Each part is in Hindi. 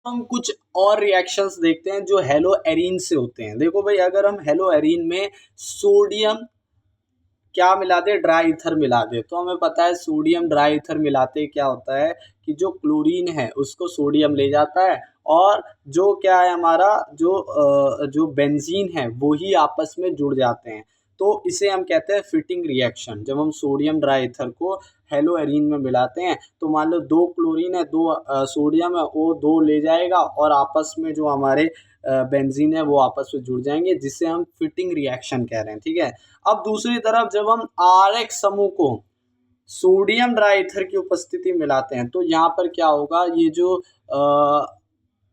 हम कुछ और रिएक्शंस देखते हैं जो हेलो एरीन से होते हैं। देखो भाई, अगर हम हेलो एरीन में सोडियम क्या मिला दे, ड्राई ईथर मिला दे, तो हमें पता है सोडियम ड्राई ईथर मिलाते क्या होता है कि जो क्लोरीन है उसको सोडियम ले जाता है, और जो क्या है हमारा जो बेंजीन है वो ही आपस में जुड़ जाते हैं। तो इसे हम कहते हैं फिटिंग रिएक्शन। जब हम सोडियम ड्राई ईथर को हेलो एरीन में मिलाते हैं तो मान लो दो क्लोरीन है, दो सोडियम है, वो दो ले जाएगा और आपस में जो हमारे बेंजीन है वो आपस में जुड़ जाएंगे, जिसे हम फिटिंग रिएक्शन कह रहे हैं। ठीक है। अब दूसरी तरफ जब हम आर एक्स समूह को सोडियम ड्राईथर की उपस्थिति में मिलाते हैं तो यहाँ पर क्या होगा, ये जो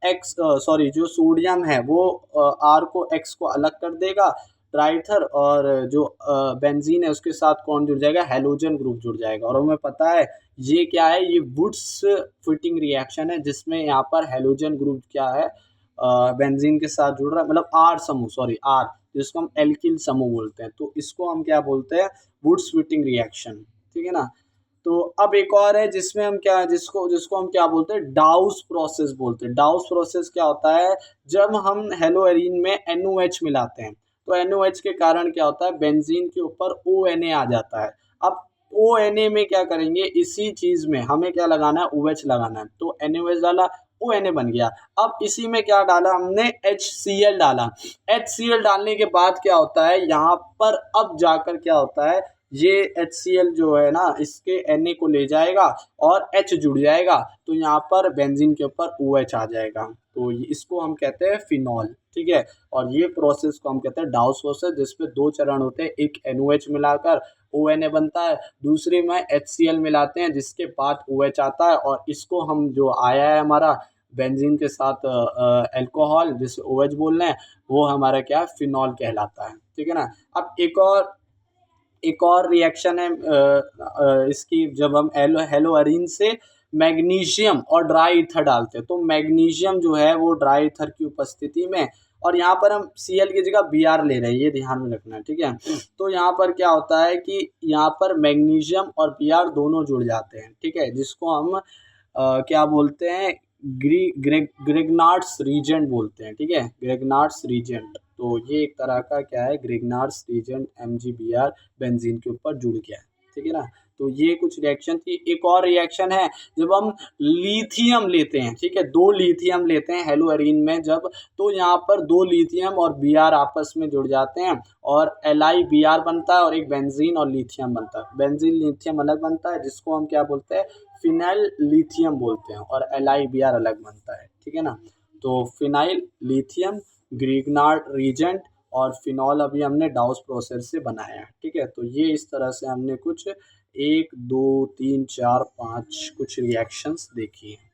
एक्स सॉरी जो सोडियम है वो आर को एक्स को अलग कर देगा ड्राईथर, और जो बेंजीन है उसके साथ कौन जुड़ जाएगा, हेलोजन ग्रुप जुड़ जाएगा। और हमें पता है ये क्या है, ये वुड्स फिटिंग रिएक्शन है, जिसमें यहाँ पर हेलोजन ग्रुप क्या है, बेंजीन के साथ जुड़ रहा है, मतलब आर समूह, सॉरी आर, जिसको हम एल्किल समूह बोलते हैं, तो इसको हम क्या बोलते हैं, वुड्स फिटिंग रिएक्शन। ठीक है ना। तो अब एक और है जिसमें हम क्या, जिसको जिसको हम क्या बोलते हैं, डाउस प्रोसेस बोलते हैं। डाउस प्रोसेस क्या होता है, जब हम हेलो एरीन में NOH मिलाते हैं तो NOH के कारण क्या होता है, बेंजीन के ऊपर ONA आ जाता है। अब ONA में क्या करेंगे, इसी चीज में हमें क्या लगाना है, OH लगाना है, तो NOH डाला, ONA बन गया। अब इसी में क्या डाला हमने, HCl डाला। HCl डालने के बाद क्या होता है यहाँ पर, अब जाकर क्या होता है, ये HCl जो है ना इसके Na को ले जाएगा और H जुड़ जाएगा, तो यहाँ पर बेंजीन के ऊपर OH आ जाएगा, तो इसको हम कहते हैं फिनॉल। ठीक है। और ये प्रोसेस को हम कहते हैं डाउस प्रोसेस, जिसमें दो चरण होते हैं, एक NOH मिलाकर ONA बनता है, दूसरे में HCl मिलाते हैं जिसके बाद OH आता है, और इसको हम जो आया है हमारा बेंजीन के साथ अल्कोहल, जिसे OH बोल रहे हैं, वो हमारा क्या है, फिनॉल कहलाता है। ठीक है ना। अब एक और रिएक्शन है इसकी, जब हम हेलो एरीन से मैग्नीशियम और ड्राई ईथर डालते हैं, तो मैग्नीशियम जो है वो ड्राई ईथर की उपस्थिति में, और यहाँ पर हम Cl की जगह Br ले रहे हैं, ये ध्यान में रखना है। ठीक है। तो यहाँ पर क्या होता है कि यहाँ पर मैग्नीशियम और Br दोनों जुड़ जाते हैं। ठीक है। जिसको हम क्या बोलते हैं, ग्रेगनार्ड्स रीजेंट बोलते हैं। ठीक है। ग्रेगनार्ड्स रीजेंट, तो ये एक तरह का क्या है, ग्रेगनार्ड्स रीजेंट MgBr बेंजीन के ऊपर जुड़ गया है। ठीक है ना। तो ये कुछ रिएक्शन थी। एक और रिएक्शन है जब हम लिथियम लेते हैं। ठीक है। दो लिथियम लेते हैं हेलो एरीन में जब, तो यहाँ पर दो लिथियम और Br आपस में जुड़ जाते हैं और LiBr बनता है, और एक बेंजीन और लिथियम बनता है। बेंजीन लिथियम अलग बनता है, जिसको हम क्या बोलते हैं, फिनाइल लिथियम बोलते हैं, और LiBr अलग बनता है। ठीक है ना। तो फिनाइल लिथियम, ग्रिग्नार्ड रीजेंट और फिनॉल अभी हमने डाउस प्रोसेस से बनाया है। ठीक है। तो ये इस तरह से हमने कुछ 1 2 3 4 5 कुछ रिएक्शंस देखी हैं।